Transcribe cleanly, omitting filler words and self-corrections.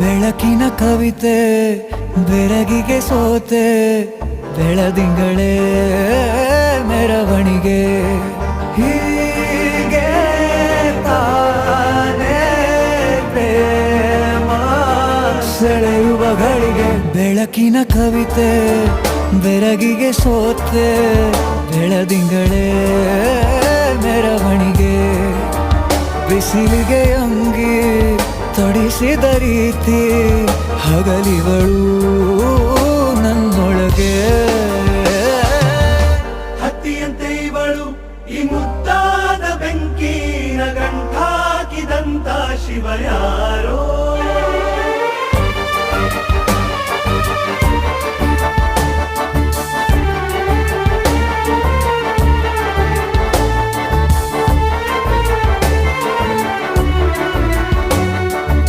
ಬೆಳಕಿನ ಕವಿತೆ ಬೆರಗಿಗೆ ಸೋತೆ, ಬೆಳದಿಂಗಳೇ ಮೆರವಣಿಗೆ. ಹೀಗೆ ತಾನೇ ಪ್ರೇಮ ಸೆಳೆಯುವ ಗಳಿಗೆ. ಬೆಳಕಿನ ಕವಿತೆ ಬೆರಗಿಗೆ ಸೋತೆ, ಬೆಳದಿಂಗಳೇ ಮೆರವಣಿಗೆ. ಬಿಸಿಲಿಗೆ ಅಂಗಿ ತೊಡಿಸಿದ ರೀತಿ, ಹಗಲಿಗಳು ನನ್ನೊಳಗೆ. ಹತ್ತಿಯಂತೆ ಇವಳು ಈ ಮುದ್ದಾದ ಬೆಂಕಿನ ಗಂಟಾಕಿದಂತ ಶಿವ ಯಾರೋ.